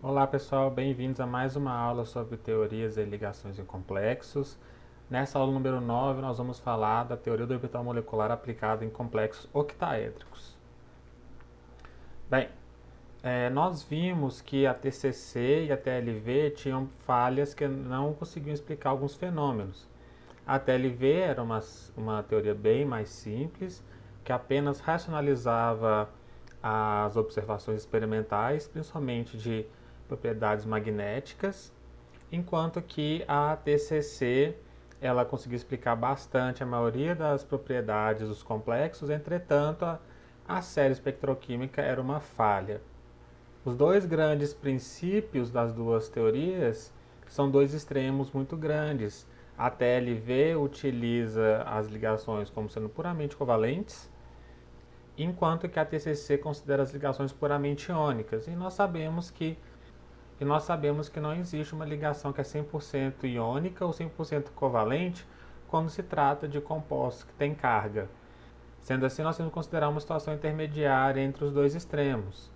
Olá pessoal, bem-vindos a mais uma aula sobre teorias e ligações em complexos. Nessa aula número 9 nós vamos falar da teoria do orbital molecular aplicada em complexos octaédricos. Bem, nós vimos que a TCC e a TLV tinham falhas que não conseguiam explicar alguns fenômenos. A TLV era uma teoria bem mais simples, que apenas racionalizava as observações experimentais, principalmente de propriedades magnéticas, enquanto que a TCC ela conseguiu explicar bastante a maioria das propriedades dos complexos, entretanto a série espectroquímica era uma falha. Os dois grandes princípios das duas teorias são dois extremos muito grandes. A TLV utiliza as ligações como sendo puramente covalentes, enquanto que a TCC considera as ligações puramente iônicas. E nós sabemos que não existe uma ligação que é 100% iônica ou 100% covalente quando se trata de compostos que têm carga. Sendo assim, nós temos que considerar uma situação intermediária entre os dois extremos.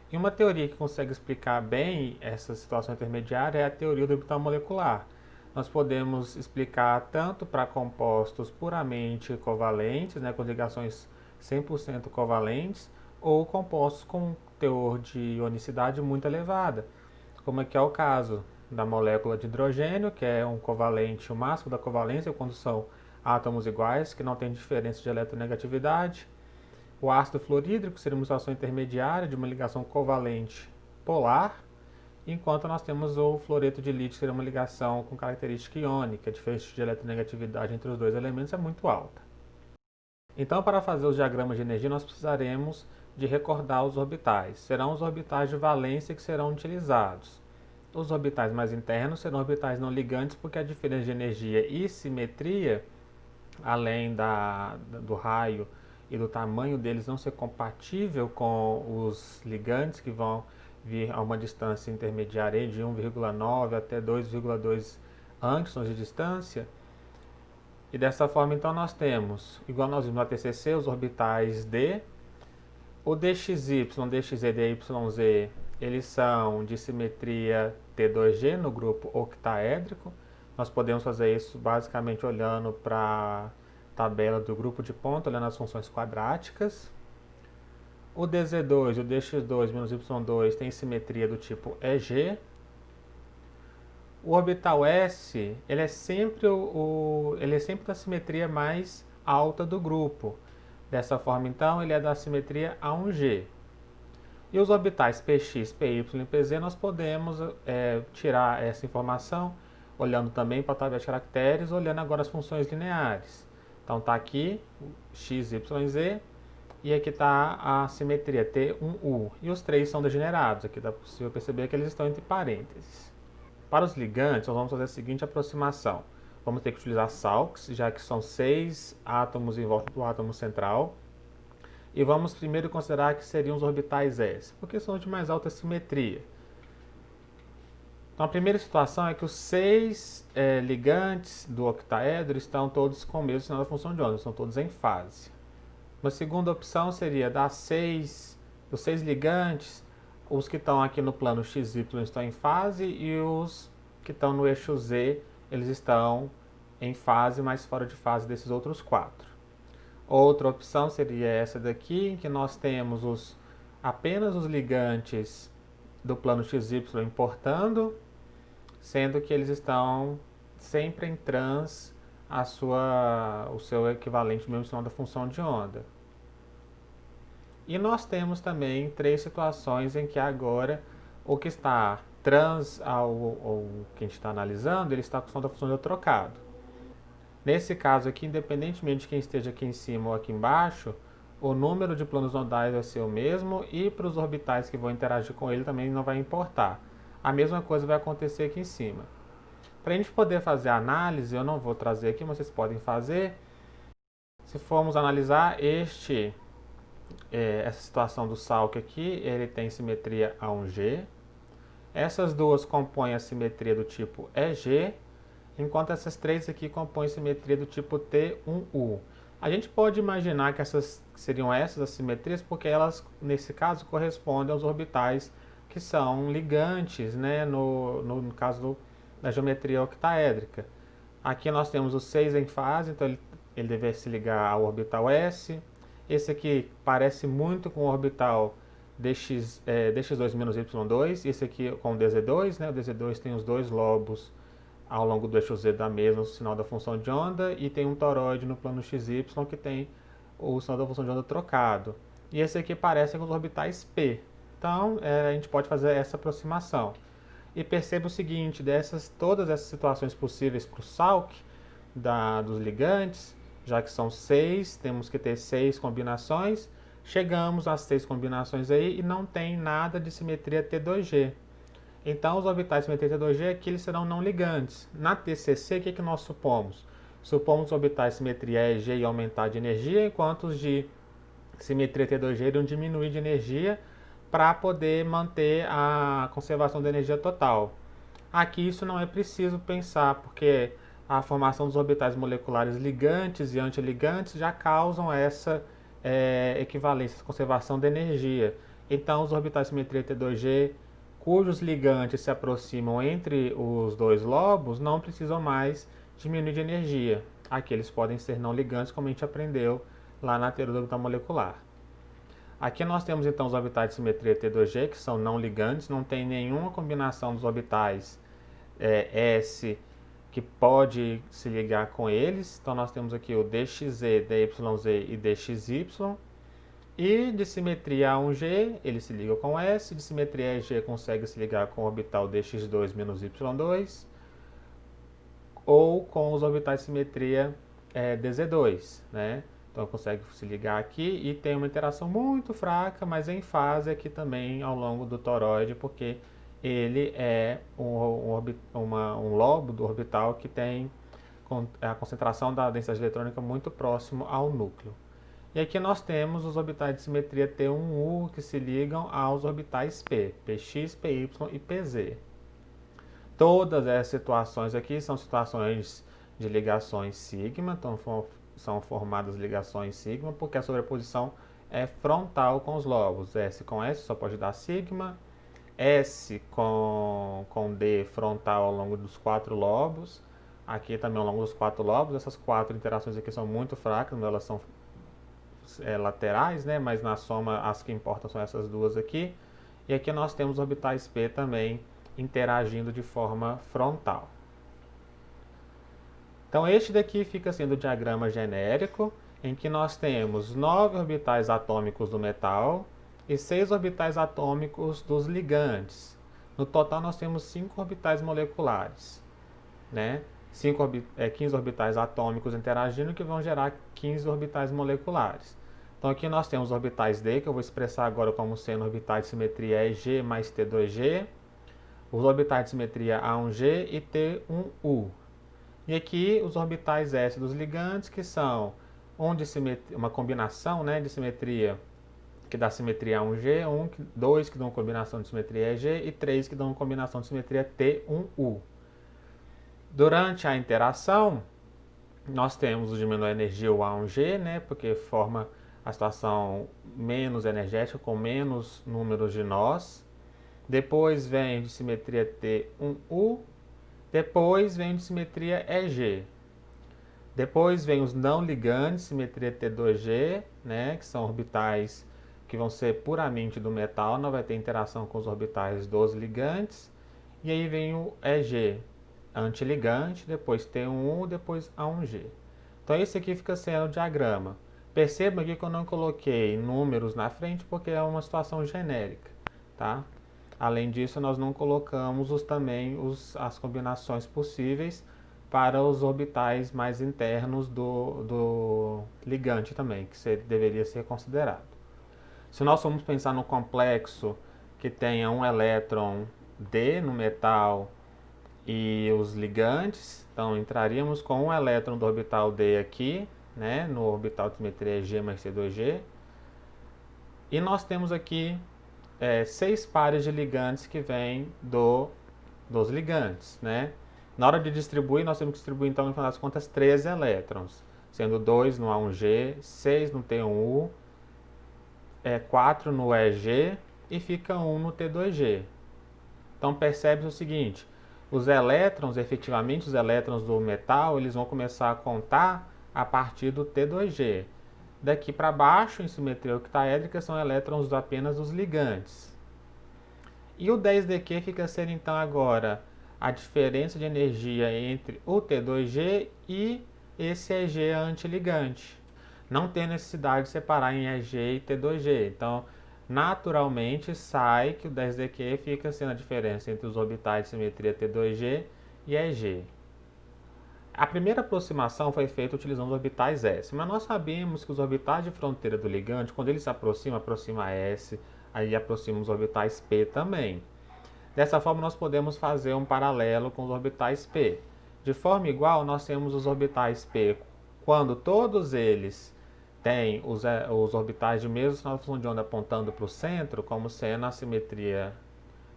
E uma teoria que consegue explicar bem essa situação intermediária é a teoria do orbital molecular. Nós podemos explicar tanto para compostos puramente covalentes, com ligações 100% covalentes, ou compostos com teor de ionicidade muito elevada, como aqui é o caso da molécula de hidrogênio, que é um covalente, o máximo da covalência, quando são átomos iguais, que não tem diferença de eletronegatividade. O ácido fluorídrico seria uma situação intermediária de uma ligação covalente polar, enquanto nós temos o fluoreto de lítio, que seria uma ligação com característica iônica, a diferença de eletronegatividade entre os dois elementos é muito alta. Então, para fazer os diagramas de energia, nós precisaremos de recordar os orbitais. Serão os orbitais de valência que serão utilizados. Os orbitais mais internos serão orbitais não ligantes, porque a diferença de energia e simetria, além do raio e do tamanho deles não ser compatível com os ligantes, que vão vir a uma distância intermediária de 1,9 até 2,2 angstroms de distância. E dessa forma, então, nós temos, igual nós vimos na TCC, os orbitais D. O DXY, DXZ e DYZ, eles são de simetria T2G no grupo octaédrico. Nós podemos fazer isso basicamente olhando para a tabela do grupo de ponta, olhando as funções quadráticas. O DZ2 e o DX2 menos Y2 têm simetria do tipo EG. O orbital S, ele é sempre da simetria mais alta do grupo. Dessa forma, então, ele é da simetria A1G. E os orbitais Px, Py e Pz, nós podemos tirar essa informação olhando também para a tabela de caracteres, olhando agora as funções lineares. Então está aqui x, y, z, e aqui está a simetria T1U. E os três são degenerados, aqui dá possível perceber que eles estão entre parênteses. Para os ligantes, nós vamos fazer a seguinte aproximação. Vamos ter que utilizar Salx, já que são 6 átomos em volta do átomo central. E vamos primeiro considerar que seriam os orbitais S, porque são de mais alta simetria. Então a primeira situação é que os 6 ligantes do octaedro estão todos com o mesmo sinal da função de onda, estão todos em fase. Uma segunda opção seria dos 6 ligantes, os que estão aqui no plano XY estão em fase e os que estão no eixo Z, eles estão em fase, mas fora de fase desses outros 4. Outra opção seria essa daqui, em que nós temos apenas os ligantes do plano XY importando, sendo que eles estão sempre em trans o seu equivalente do mesmo sinal da função de onda. E nós temos também 3 situações em que agora o que está trans ao que a gente está analisando, ele está com o sinal da função de onda trocado. Nesse caso aqui, independentemente de quem esteja aqui em cima ou aqui embaixo, o número de planos nodais vai ser o mesmo e para os orbitais que vão interagir com ele também não vai importar. A mesma coisa vai acontecer aqui em cima. Para a gente poder fazer a análise, eu não vou trazer aqui, mas vocês podem fazer. Se formos analisar essa situação do Salk aqui, ele tem simetria A1G. Essas duas compõem a simetria do tipo EG, enquanto essas três aqui compõem simetria do tipo T1U. A gente pode imaginar que essas seriam essas as simetrias, porque elas, nesse caso, correspondem aos orbitais que são ligantes, né, no caso da geometria octaédrica. Aqui nós temos os 6 em fase, então ele deve se ligar ao orbital S. Esse aqui parece muito com o orbital dx2-y2, esse aqui com o dz2, né? O dz2 tem os dois lobos ao longo do eixo z da mesma, o sinal da função de onda, e tem um toroide no plano xy que tem o sinal da função de onda trocado. E esse aqui parece com os orbitais p. Então, a gente pode fazer essa aproximação. E perceba o seguinte, todas essas situações possíveis para o Salk, dos ligantes, já que são 6, temos que ter 6 combinações, chegamos às 6 combinações aí e não tem nada de simetria T2G. Então, os orbitais de simetria T2G aqui eles serão não ligantes. Na TCC, o que nós supomos? Supomos os orbitais de simetria EG e aumentar de energia, enquanto os de simetria T2G iriam diminuir de energia para poder manter a conservação da energia total. Aqui isso não é preciso pensar, porque a formação dos orbitais moleculares ligantes e antiligantes já causam essa equivalência, essa conservação da energia. Então, os orbitais de simetria T2G, cujos ligantes se aproximam entre os dois lobos, não precisam mais diminuir de energia. Aqui eles podem ser não ligantes, como a gente aprendeu lá na teoria do orbital molecular. Aqui nós temos então os orbitais de simetria T2G, que são não ligantes, não tem nenhuma combinação dos orbitais S que pode se ligar com eles. Então nós temos aqui o DXZ, DYZ e DXY. E de simetria A1G, ele se liga com S, de simetria EG consegue se ligar com o orbital DX2 menos Y2, ou com os orbitais de simetria DZ2, né? Então consegue se ligar aqui e tem uma interação muito fraca, mas em fase aqui também ao longo do toroide, porque ele é um lobo do orbital que tem a concentração da densidade eletrônica muito próximo ao núcleo. E aqui nós temos os orbitais de simetria T1U que se ligam aos orbitais P, Px, Py e Pz. Todas essas situações aqui são situações de ligações sigma, então são formadas ligações sigma, porque a sobreposição é frontal com os lobos. S com S só pode dar sigma, S com D frontal ao longo dos 4 lobos, aqui também ao longo dos 4 lobos. Essas 4 interações aqui são muito fracas, elas são laterais, né? Mas na soma as que importam são essas duas aqui. E aqui nós temos orbitais P também interagindo de forma frontal. Então este daqui fica sendo o diagrama genérico, em que nós temos 9 orbitais atômicos do metal e 6 orbitais atômicos dos ligantes. No total nós temos 5 orbitais moleculares, né? 15 orbitais atômicos interagindo, que vão gerar 15 orbitais moleculares. Então aqui nós temos orbitais D, que eu vou expressar agora como sendo orbitais de simetria EG mais T2G, os orbitais de simetria A1G e T1U. E aqui os orbitais S dos ligantes, que são uma combinação, né, de simetria que dá simetria A1G, 2 que dão combinação de simetria EG e 3 que dão combinação de simetria T1U. Durante a interação, nós temos o de menor energia, o A1G, né, porque forma a situação menos energética, com menos números de nós. Depois vem de simetria T1U. Depois vem de simetria EG. Depois vem os não ligantes, simetria T2G, né, que são orbitais que vão ser puramente do metal, não vai ter interação com os orbitais dos ligantes. E aí vem o EG, antiligante, depois T1U, depois A1G. Então esse aqui fica sendo o diagrama. Perceba aqui que eu não coloquei números na frente porque é uma situação genérica, tá? Além disso, nós não colocamos as combinações possíveis para os orbitais mais internos do ligante também, que deveria ser considerado. Se nós formos pensar no complexo que tenha um elétron D no metal e os ligantes, então entraríamos com um elétron do orbital D aqui, né, no orbital de simetria G mais C2G. E nós temos aqui 6 pares de ligantes que vêm dos ligantes, né? Na hora de distribuir, nós temos que distribuir, então, no final das contas, 13 elétrons, sendo 2 no A1G, 6 no T1U, 4 no EG e fica 1 no T2G. Então percebe o seguinte, os elétrons, efetivamente os elétrons do metal, eles vão começar a contar a partir do T2G. Daqui para baixo, em simetria octaédrica, são elétrons apenas dos ligantes. E o 10DQ fica sendo então agora a diferença de energia entre o T2G e esse EG antiligante. Não tem necessidade de separar em EG e T2G. Então, naturalmente sai que o 10DQ fica sendo a diferença entre os orbitais de simetria T2G e EG. A primeira aproximação foi feita utilizando os orbitais S, mas nós sabemos que os orbitais de fronteira do ligante, quando ele se aproxima, aproxima S, aí aproxima os orbitais P também. Dessa forma, nós podemos fazer um paralelo com os orbitais P. De forma igual, nós temos os orbitais P quando todos eles têm os orbitais de mesmo sinal de função de onda apontando para o centro, como sendo a simetria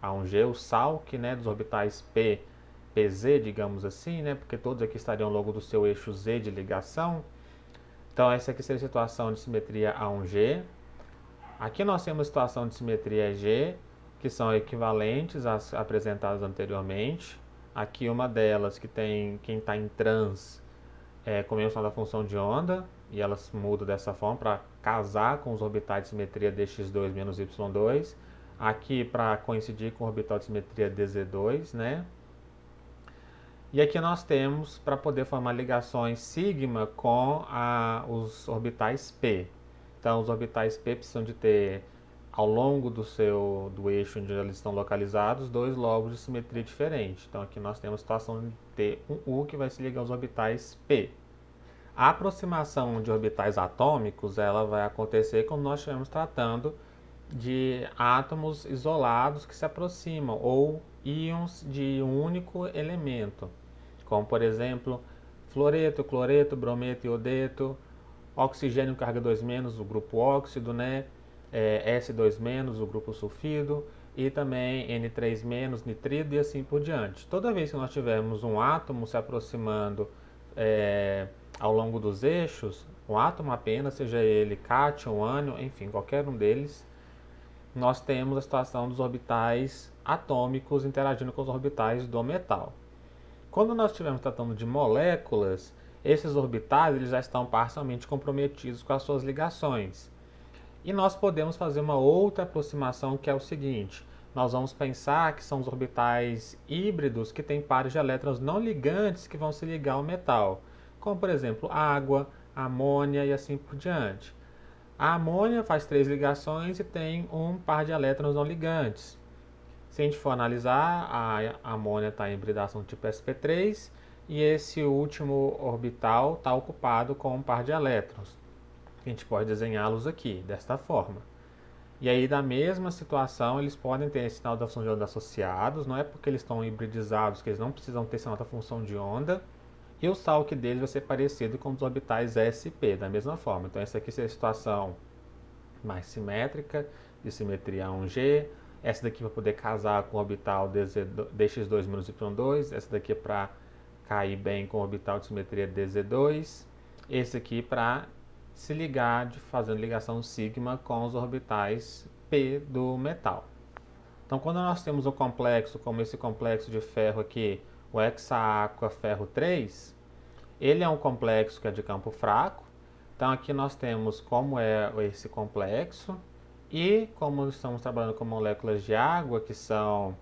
A1G, o SALC, né, dos orbitais P, PZ, digamos assim, né, porque todos aqui estariam logo do seu eixo Z de ligação. Então, essa aqui seria a situação de simetria A1G. Aqui nós temos a situação de simetria EG, que são equivalentes às apresentadas anteriormente. Aqui uma delas que tem quem está em trans com a menção da função de onda, e elas mudam dessa forma para casar com os orbitais de simetria dx2 menos y2. Aqui para coincidir com o orbital de simetria dz2, né? E aqui nós temos para poder formar ligações sigma com os orbitais P. Então, os orbitais P precisam de ter, ao longo do eixo onde eles estão localizados, dois lobos de simetria diferente. Então, aqui nós temos a situação de ter um U que vai se ligar aos orbitais P. A aproximação de orbitais atômicos, ela vai acontecer quando nós estivermos tratando de átomos isolados que se aproximam, ou íons de um único elemento, como por exemplo fluoreto, cloreto, brometo, iodeto, oxigênio carga 2-, o grupo óxido, né? S2-, o grupo sulfido, e também N3-, nitrido e assim por diante. Toda vez que nós tivermos um átomo se aproximando ao longo dos eixos, um átomo apenas, seja ele cátion, ânion, enfim, qualquer um deles, nós temos a situação dos orbitais atômicos interagindo com os orbitais do metal. Quando nós estivermos tratando de moléculas, esses orbitais eles já estão parcialmente comprometidos com as suas ligações. E nós podemos fazer uma outra aproximação, que é o seguinte: nós vamos pensar que são os orbitais híbridos que têm pares de elétrons não ligantes que vão se ligar ao metal, como por exemplo água, amônia e assim por diante. A amônia faz 3 ligações e tem um par de elétrons não ligantes. Se a gente for analisar, a amônia está em hibridação tipo sp3 e esse último orbital está ocupado com um par de elétrons. A gente pode desenhá-los aqui, desta forma. E aí, da mesma situação, eles podem ter esse sinal da função de onda associados, não é porque eles estão hibridizados que eles não precisam ter sinal da função de onda. E o SALC deles vai ser parecido com os orbitais SP, da mesma forma. Então, essa aqui seria a situação mais simétrica, de simetria A1G. Essa daqui vai poder casar com o orbital dx2 menos y2. Essa daqui é para cair bem com o orbital de simetria dz2. Esse aqui para se ligar, fazendo ligação sigma com os orbitais P do metal. Então, quando nós temos um complexo, como esse complexo de ferro aqui, o hexaaqua ferro 3, ele é um complexo que é de campo fraco. Então, aqui nós temos como é esse complexo e como estamos trabalhando com moléculas de água, que são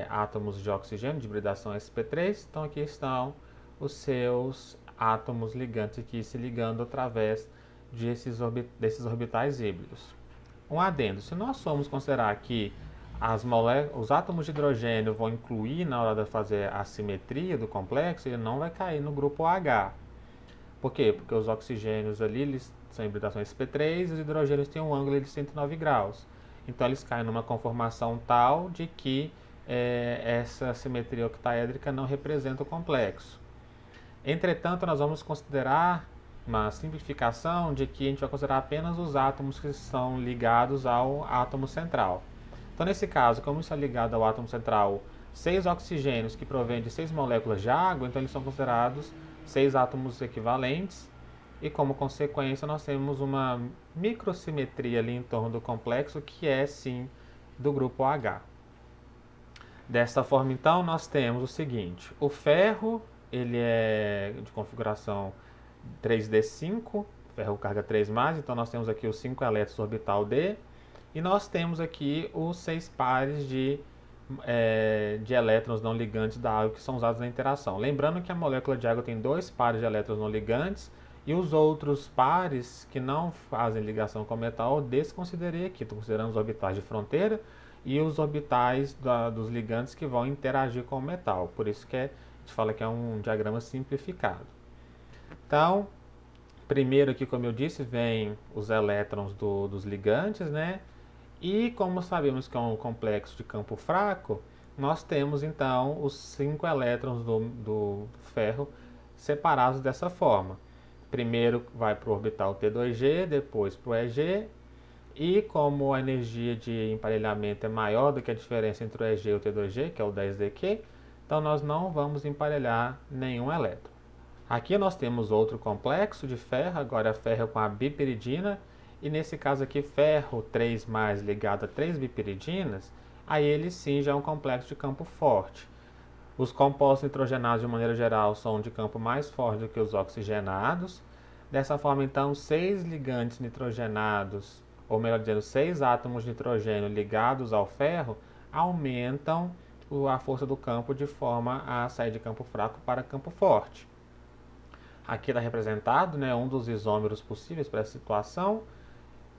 átomos de oxigênio, de hibridação sp3. Então, aqui estão os seus átomos ligantes aqui se ligando através desses orbitais híbridos. Um adendo: se nós formos considerar que os átomos de hidrogênio vão incluir na hora de fazer a simetria do complexo, ele não vai cair no grupo H. Por quê? Porque os oxigênios ali eles são hibridações sp3 e os hidrogênios têm um ângulo de 109 graus. Então eles caem numa conformação tal de que essa simetria octaédrica não representa o complexo. Entretanto, nós vamos considerar uma simplificação de que a gente vai considerar apenas os átomos que são ligados ao átomo central. Então, nesse caso, como está ligado ao átomo central 6 oxigênios que provêm de 6 moléculas de água, então eles são considerados 6 átomos equivalentes. e como consequência nós temos uma microsimetria ali em torno do complexo que é sim do grupo H. Desta forma então nós temos o seguinte: o ferro ele é de configuração 3d5, ferro carga 3+, então nós temos aqui os 5 elétrons orbital D, e nós temos aqui os 6 pares de elétrons não ligantes da água que são usados na interação. Lembrando que a molécula de água tem 2 pares de elétrons não ligantes e os outros pares que não fazem ligação com o metal eu desconsiderei aqui. Estou considerando os orbitais de fronteira e os orbitais dos ligantes que vão interagir com o metal. Por isso que a gente fala que é um diagrama simplificado. Então, primeiro aqui, como eu disse, vem os elétrons dos ligantes, né? E como sabemos que é um complexo de campo fraco, nós temos então os 5 elétrons do ferro separados dessa forma. Primeiro vai para o orbital T2G, depois para o EG, e como a energia de emparelhamento é maior do que a diferença entre o EG e o T2G, que é o 10dQ, então nós não vamos emparelhar nenhum elétron. Aqui nós temos outro complexo de ferro, agora ferro com a bipiridina, e nesse caso aqui ferro 3+ ligado a 3 bipiridinas, aí ele sim já é um complexo de campo forte. Os compostos nitrogenados de maneira geral são de campo mais forte do que os oxigenados. Dessa forma então 6 ligantes nitrogenados, ou melhor dizendo 6 átomos de nitrogênio ligados ao ferro, aumentam a força do campo de forma a sair de campo fraco para campo forte. Aqui está representado, né, um dos isômeros possíveis para essa situação,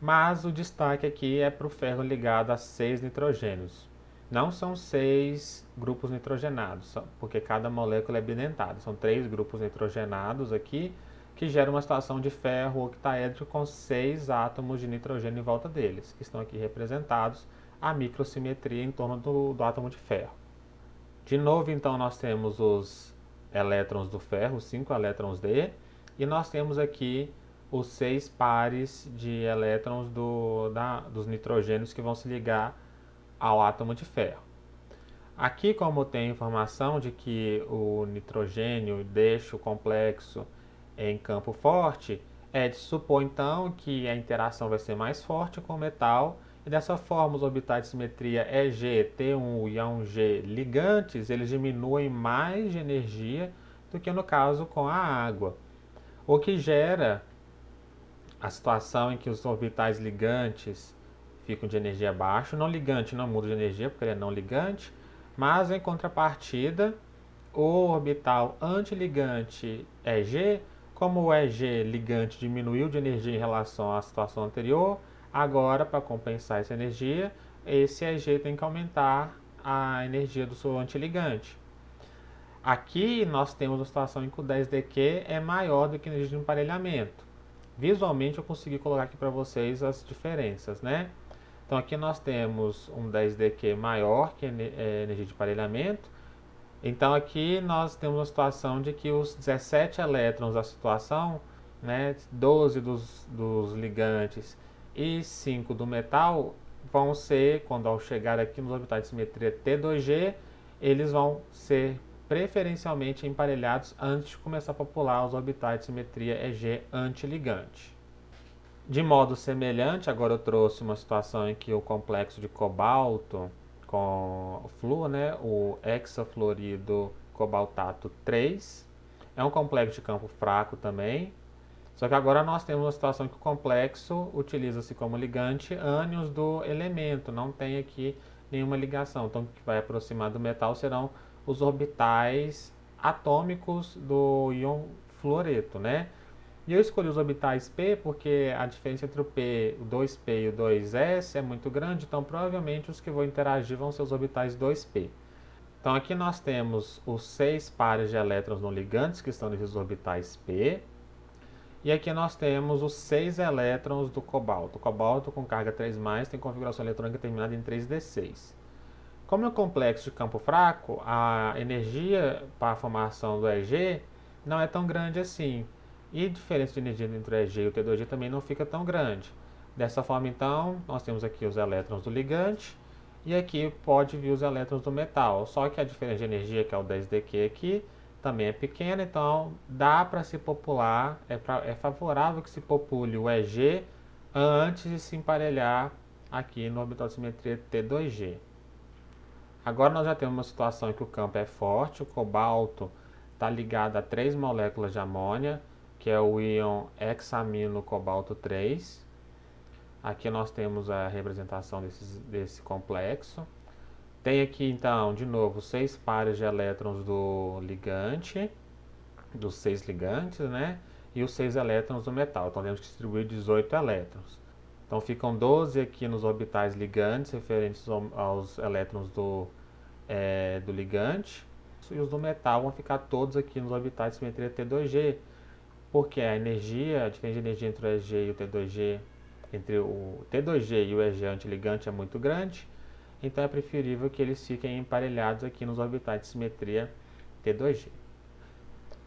mas o destaque aqui é para o ferro ligado a 6 nitrogênios. Não são 6 grupos nitrogenados, porque cada molécula é bidentada. São 3 grupos nitrogenados aqui, que geram uma situação de ferro octaédrico com 6 átomos de nitrogênio em volta deles, que estão aqui representados a microsimetria em torno do átomo de ferro. De novo, então, nós temos os elétrons do ferro, os 5 elétrons D, e nós temos aqui os 6 pares de elétrons dos nitrogênios que vão se ligar ao átomo de ferro. Aqui, como tem informação de que o nitrogênio deixa o complexo em campo forte, é de supor então que a interação vai ser mais forte com o metal, e dessa forma os orbitais de simetria EG, T1 e A1G ligantes, eles diminuem mais de energia do que no caso com a água, o que gera a situação em que os orbitais ligantes ficam de energia baixa. O não ligante não muda de energia porque ele é não ligante, mas em contrapartida, o orbital antiligante EG, como o EG ligante diminuiu de energia em relação à situação anterior, agora para compensar essa energia, esse EG tem que aumentar a energia do seu antiligante. Aqui nós temos uma situação em que o 10dQ é maior do que a energia de emparelhamento. Visualmente eu consegui colocar aqui para vocês as diferenças, né? Então aqui nós temos um 10dQ maior que a energia de emparelhamento. Então aqui nós temos uma situação de que os 17 elétrons da situação, né, 12 dos ligantes e 5 do metal, vão ser, quando ao chegar aqui nos orbitais de simetria T2G, eles vão ser preferencialmente emparelhados antes de começar a popular os orbitais de simetria EG antiligante. De modo semelhante, agora eu trouxe uma situação em que o complexo de cobalto com o flúor, né, o hexafluorido cobaltato 3, é um complexo de campo fraco também, só que agora nós temos uma situação em que o complexo utiliza-se como ligante ânions do elemento, não tem aqui nenhuma ligação. Então o que vai aproximar do metal serão os orbitais atômicos do íon fluoreto, né? E eu escolhi os orbitais P porque a diferença entre o 2P e o 2S é muito grande, então provavelmente os que vão interagir vão ser os orbitais 2P. Então aqui nós temos os 6 pares de elétrons não ligantes que estão nesses orbitais P. E aqui nós temos os 6 elétrons do cobalto. O cobalto com carga 3+, tem configuração eletrônica terminada em 3d6. Como é um complexo de campo fraco, a energia para a formação do EG não é tão grande assim. E a diferença de energia entre o EG e o T2G também não fica tão grande. Dessa forma, então, nós temos aqui os elétrons do ligante e aqui pode vir os elétrons do metal. Só que a diferença de energia, que é o 10dQ aqui, também é pequena, então dá para se popular, é favorável que se popule o EG antes de se emparelhar aqui no orbital de simetria T2G. Agora nós já temos uma situação em que o campo é forte, o cobalto está ligado a 3 moléculas de amônia, que é o íon hexamino cobalto 3. Aqui nós temos a representação desse complexo. Tem aqui então, de novo, 6 pares de elétrons do ligante, dos 6 ligantes, né? E os 6 elétrons do metal. Então temos que distribuir 18 elétrons. Então ficam 12 aqui nos orbitais ligantes, referentes aos elétrons do ligante. E os do metal vão ficar todos aqui nos orbitais de simetria T2G, porque a energia, a diferença de energia entre o EG e o T2G, entre o T2G e o EG antiligante é muito grande. Então é preferível que eles fiquem emparelhados aqui nos orbitais de simetria T2G.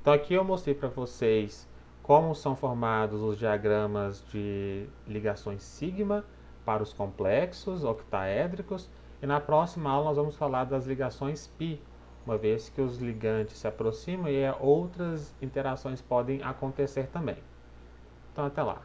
Então aqui eu mostrei para vocês como são formados os diagramas de ligações sigma para os complexos octaédricos, e na próxima aula nós vamos falar das ligações π, uma vez que os ligantes se aproximam e outras interações podem acontecer também. Então até lá!